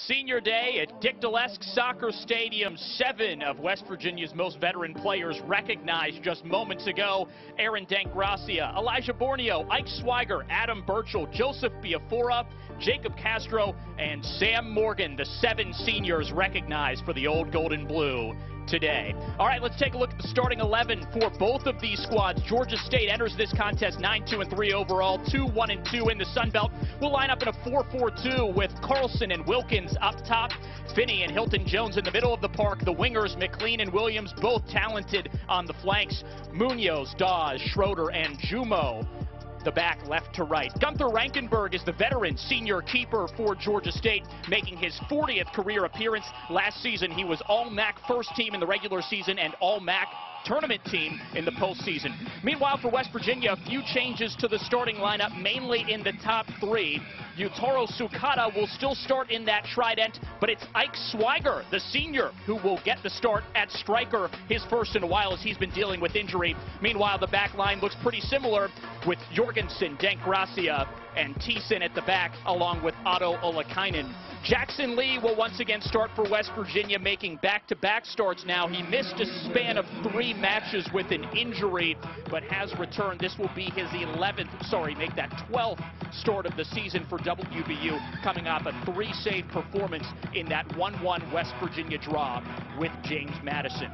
Senior day at Dick Dalesk Soccer Stadium. 7 of West Virginia's most veteran players recognized just moments ago. Aaron Dankgracia, Elijah Borneo, Ike Swiger, Adam Burchell, Joseph Biafora, Jacob Castro, and Sam Morgan, the 7 seniors recognized for the Old Gold and Blue today. All right, let's take a look at the starting 11 for both of these squads. Georgia State enters this contest 9-2-3 overall, 2-1-2 in the Sun Belt. We'll line up in a 4-4-2 with Carlson and Wilkins up top, Finney and Hilton Jones in the middle of the park. The wingers, McLean and Williams, both talented on the flanks. Munoz, Dawes, Schroeder, and Jumo, the back left to right. Gunther Rankenberg is the veteran senior keeper for Georgia State, making his 40th career appearance. Last season, he was All-MAC first team in the regular season and All-MAC tournament team in the postseason. Meanwhile, for West Virginia, a few changes to the starting lineup, mainly in the top 3. Yutaro Sukata will still start in that trident, but it's Ike Swiger, the senior, who will get the start at striker, his first in a while as he's been dealing with injury. Meanwhile, the back line looks pretty similar with Jorgensen, Dankgracia, and Thiessen at the back, along with Otto Olakainen. Jackson Lee will once again start for West Virginia, making back-to-back starts now. He missed a span of 3 matches with an injury, but has returned. This will be his 12th start of the season for WVU, coming off a 3-save performance in that 1-1 West Virginia draw with James Madison.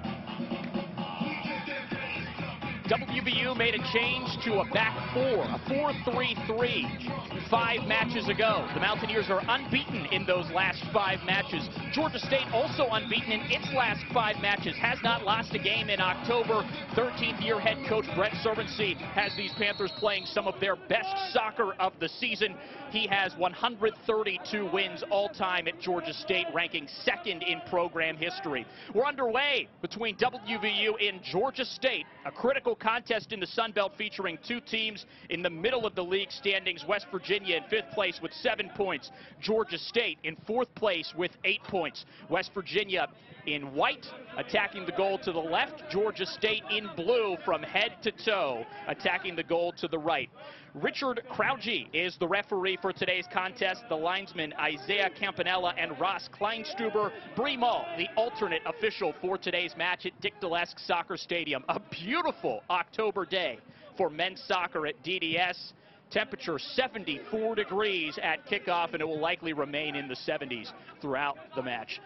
WVU made a change to a back 4, a 4-3-3, 5 matches ago. The Mountaineers are unbeaten in those last 5 matches. Georgia State also unbeaten in its last 5 matches, has not lost a game in October. 13th-year head coach Brett Servancy has these Panthers playing some of their best soccer of the season. He has 132 wins all-time at Georgia State, ranking 2nd in program history. We're underway between WVU and Georgia State, a critical contest in the Sun Belt featuring 2 teams in the middle of the league standings. West Virginia in 5th place with 7 points. Georgia State in 4th place with 8 points. West Virginia in white, attacking the goal to the left. Georgia State in blue from head to toe, attacking the goal to the right. Richard Krauge is the referee for today's contest. The linesmen Isaiah Campanella and Ross Kleinstuber. Bremall, the alternate official for today's match at Dick Dalesk Soccer Stadium. A beautiful October day for men's soccer at DDS. Temperature 74 degrees at kickoff, and it will likely remain in the 70s throughout the match.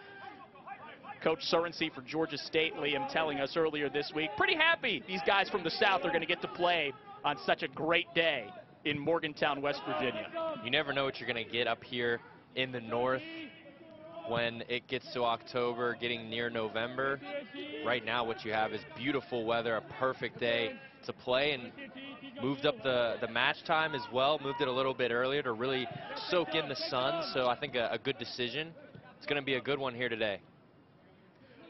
Coach Servancy for Georgia State, Liam, telling us earlier this week, pretty happy these guys from the South are going to get to play on such a great day in Morgantown, West Virginia. You never know what you're going to get up here in the north when it gets to October, getting near November. Right now what you have is beautiful weather, a perfect day to play, and moved up the match time as well, moved it a little bit earlier to really soak in the sun, so I think a good decision. It's going to be a good one here today.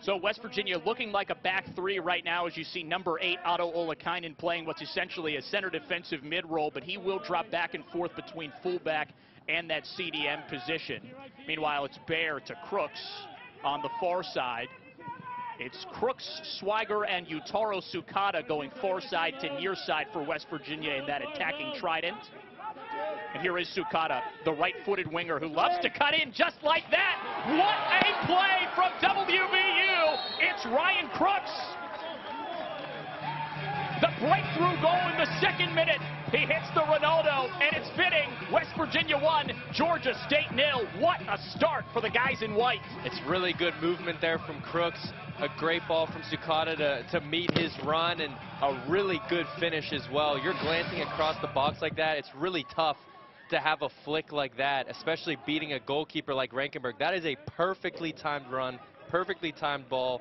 So West Virginia looking like a back 3 right now, as you see number 8, Otto Olakainen, playing what's essentially a center defensive mid-role, but he will drop back and forth between fullback and that CDM position. Meanwhile, it's Bear to Crooks on the far side. It's Crooks, Swiger, and Yutaro Sukata going far side to near side for West Virginia in that attacking trident. And here is Sukata, the right-footed winger who loves to cut in just like that. What a play from WVU. It's Ryan Crooks. The breakthrough goal in the 2nd minute. He hits the Ronaldo, and it's fitting. West Virginia 1, Georgia State 0. What a start for the guys in white. It's really good movement there from Crooks. A great ball from Sukata to meet his run, and a really good finish as well. You're glancing across the box like that. It's really tough to have a flick like that, especially beating a goalkeeper like Rankenberg. That is a perfectly timed run, perfectly timed ball,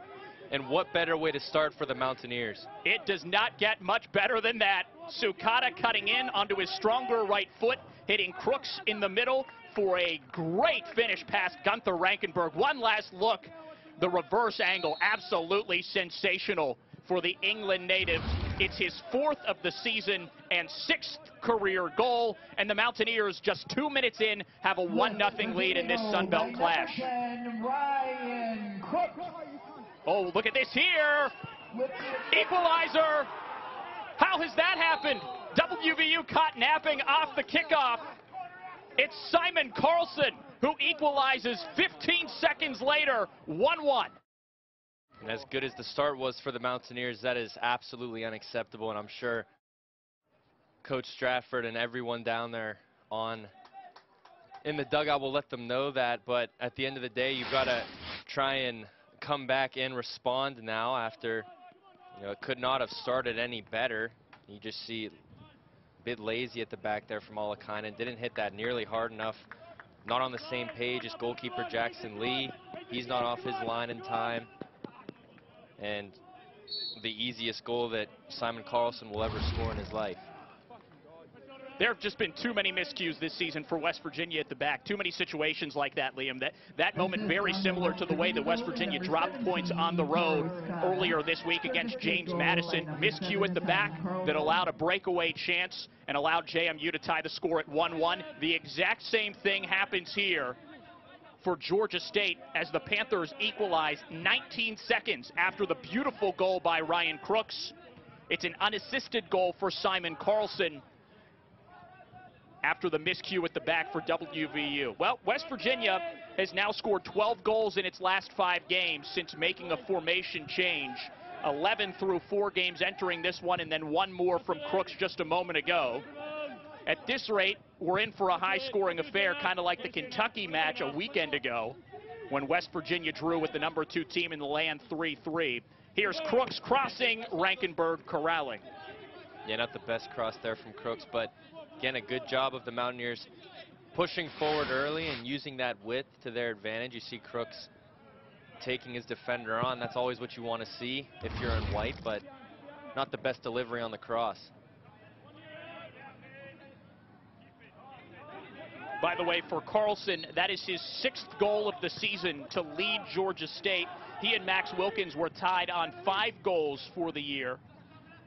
and what better way to start for the Mountaineers? It does not get much better than that. Sukata cutting in onto his stronger right foot, hitting Crooks in the middle for a great finish past Gunther Rankenberg. One last look. The reverse angle, absolutely sensational for the England native. It's his 4th of the season and 6th career goal, and the Mountaineers, just 2 minutes in, have a 1-0 lead in this Sun Belt clash. Oh, look at this here. Equalizer. How has that happened? WVU caught napping off the kickoff. It's Simon Carlson who equalizes 15 seconds later, 1-1. And as good as the start was for the Mountaineers, that is absolutely unacceptable, and I'm sure Coach Stratford and everyone down there in the dugout will let them know that. But at the end of the day, you've got to try and come back and respond now after, it could not have started any better. You just see a bit lazy at the back there from Alakainen. Didn't hit that nearly hard enough. Not on the same page as goalkeeper Jackson Lee. He's not off his line in time. And the easiest goal that Simon Carlson will ever score in his life. There have just been too many miscues this season for West Virginia at the back. Too many situations like that, Liam. That moment very similar to the way that West Virginia dropped points on the road earlier this week against James Madison. Miscue at the back that allowed a breakaway chance and allowed JMU to tie the score at 1-1. The exact same thing happens here for Georgia State as the Panthers equalize 19 seconds after the beautiful goal by Ryan Crooks. It's an unassisted goal for Simon Carlson after the miscue at the back for WVU. Well, West Virginia has now scored 12 goals in its last 5 games since making a formation change. 11 through 4 games entering this one, and then 1 more from Crooks just a moment ago. At this rate, we're in for a high-scoring affair, kind of like the Kentucky match a weekend ago when West Virginia drew with the number 2 team in the land 3-3. Here's Crooks crossing, Rankenberg corralling. Yeah, not the best cross there from Crooks, but again, a good job of the Mountaineers pushing forward early and using that width to their advantage. You see Crooks taking his defender on. That's always what you want to see if you're in white, but not the best delivery on the cross. By the way, for Carlson, that is his 6th goal of the season to lead Georgia State. He and Max Wilkins were tied on 5 goals for the year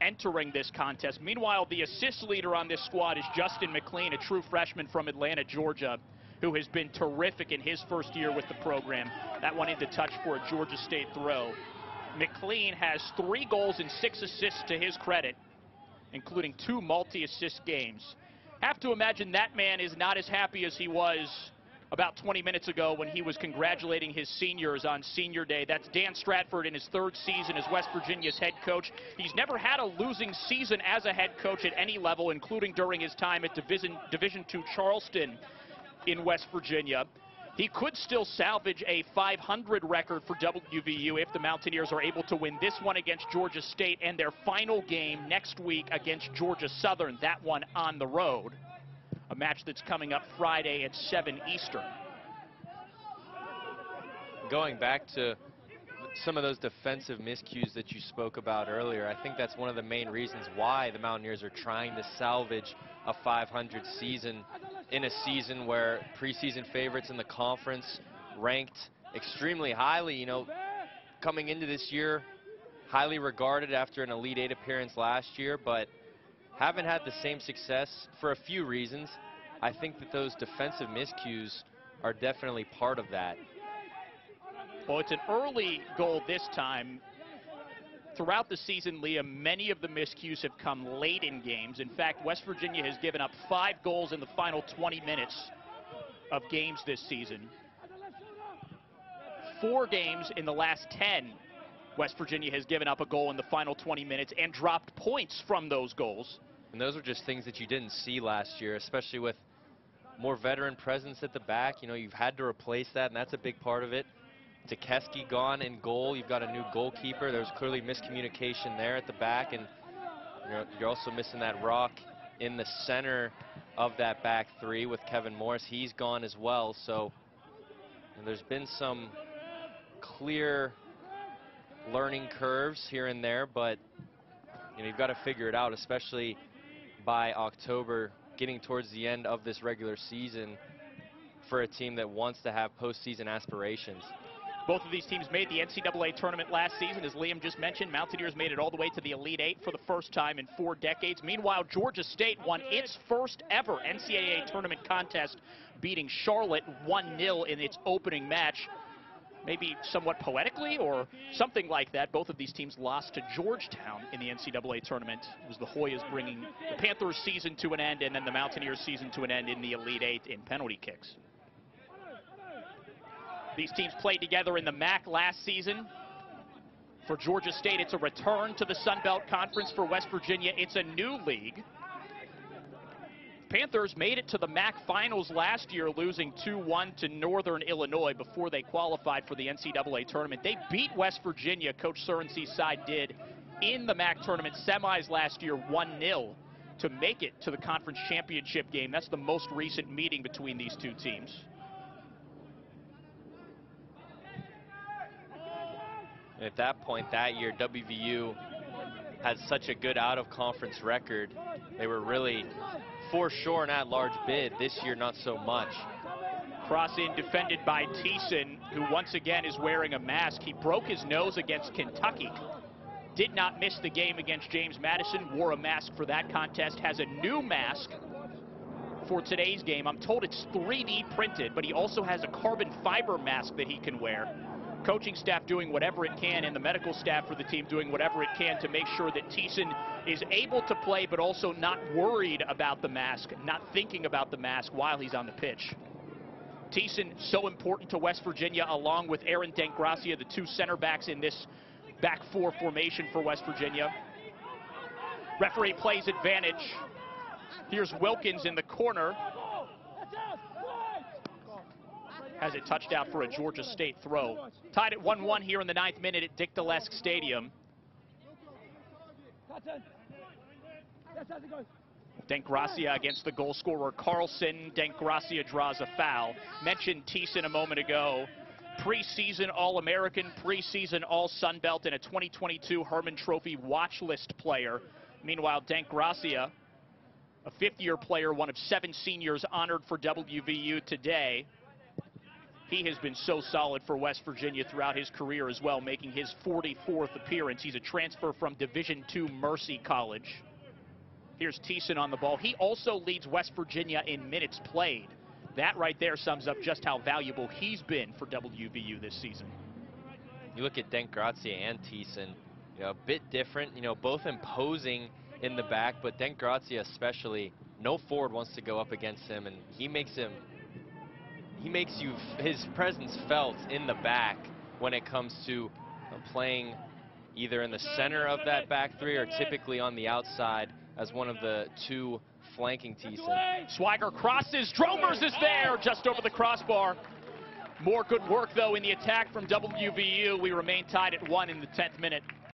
entering this contest. Meanwhile, the assist leader on this squad is Justin McLean, a true freshman from Atlanta, Georgia, who has been terrific in his first year with the program. That one into touch for a Georgia State throw. McLean has 3 goals and 6 assists to his credit, including 2 multi-assist games. Have to imagine that man is not as happy as he was about 20 minutes ago when he was congratulating his seniors on senior day. That's Dan Stratford in his 3rd season as West Virginia's head coach. He's never had a losing season as a head coach at any level, including during his time at Division II Charleston in West Virginia. He could still salvage a 500 record for WVU if the Mountaineers are able to win this one against Georgia State and their final game next week against Georgia Southern, that one on the road. A match that's coming up Friday at 7 Eastern. Going back to some of those defensive miscues that you spoke about earlier, I think that's one of the main reasons why the Mountaineers are trying to salvage a 500 season in a season where preseason favorites in the conference ranked extremely highly. Coming into this year, highly regarded after an Elite 8 appearance last year, but haven't had the same success for a few reasons. I think that those defensive miscues are definitely part of that. Well, it's an early goal this time. Throughout the season, Liam, many of the miscues have come late in games. In fact, West Virginia has given up 5 goals in the final 20 minutes of games this season. 4 games in the last 10, West Virginia has given up a goal in the final 20 minutes and dropped points from those goals. And those are just things that you didn't see last year, especially with more veteran presence at the back. You've had to replace that, and that's a big part of it. Tekeski gone in goal. You've got a new goalkeeper. There's clearly miscommunication there at the back, and you're also missing that rock in the center of that back 3 with Kevin Morris. He's gone as well. So there's been some clear learning curves here and there, but you've got to figure it out, especially by October, getting towards the end of this regular season for a team that wants to have postseason aspirations. Both of these teams made the NCAA tournament last season. As Liam just mentioned, Mountaineers made it all the way to the Elite 8 for the first time in 4 decades. Meanwhile, Georgia State won its first ever NCAA tournament contest, beating Charlotte 1-0 in its opening match. Maybe somewhat poetically or something like that. Both of these teams lost to Georgetown in the NCAA tournament. It was the Hoyas bringing the Panthers season to an end and then the Mountaineers season to an end in the Elite 8 in penalty kicks. These teams played together in the MAC last season. For Georgia State, it's a return to the Sun Belt Conference. For West Virginia, it's a new league. Panthers made it to the MAC finals last year, losing 2-1 to Northern Illinois before they qualified for the NCAA tournament. They beat West Virginia, Coach Surency's side did, in the MAC tournament semis last year, 1-0, to make it to the conference championship game. That's the most recent meeting between these two teams. At that point that year, WVU had such a good out-of-conference record. They were really for sure an at-large bid. This year, not so much. Cross in, defended by Thiessen, who once again is wearing a mask. He broke his nose against Kentucky. Did not miss the game against James Madison. Wore a mask for that contest. Has a new mask for today's game. I'm told it's 3D printed, but he also has a carbon fiber mask that he can wear. Coaching staff doing whatever it can, and the medical staff for the team doing whatever it can to make sure that Thiessen is able to play, but also not worried about the mask, not thinking about the mask while he's on the pitch. Thiessen, so important to West Virginia, along with Aaron Denkgracia, the two center backs in this back four formation for West Virginia. Referee plays advantage. Here's Wilkins in the corner. Has it touched out for a Georgia State throw. Tied at 1-1 here in the 9th minute at Dick Dalesk Stadium. Denkgracia against the goal scorer Carlson. Denkgracia draws a foul. Mentioned Thiessen a moment ago. Preseason All-American, preseason All-Sun Belt, and a 2022 Herman Trophy watch list player. Meanwhile, Denkgracia, a fifth-year player, one of 7 seniors honored for WVU today. He has been so solid for West Virginia throughout his career as well, making his 44th appearance. He's a transfer from Division II Mercy College. Here's Thiessen on the ball. He also leads West Virginia in minutes played. That right there sums up just how valuable he's been for WVU this season. You look at Denkgracia and Thiessen, a bit different, both imposing in the back, but Denkgracia especially, no forward wants to go up against him, and he makes his presence felt in the back when it comes to playing either in the center of that back three or typically on the outside as one of the two flanking Thiessen. Swiger crosses, Dromers is there just over the crossbar. More good work though in the attack from WVU. We remain tied at 1 in the 10th minute.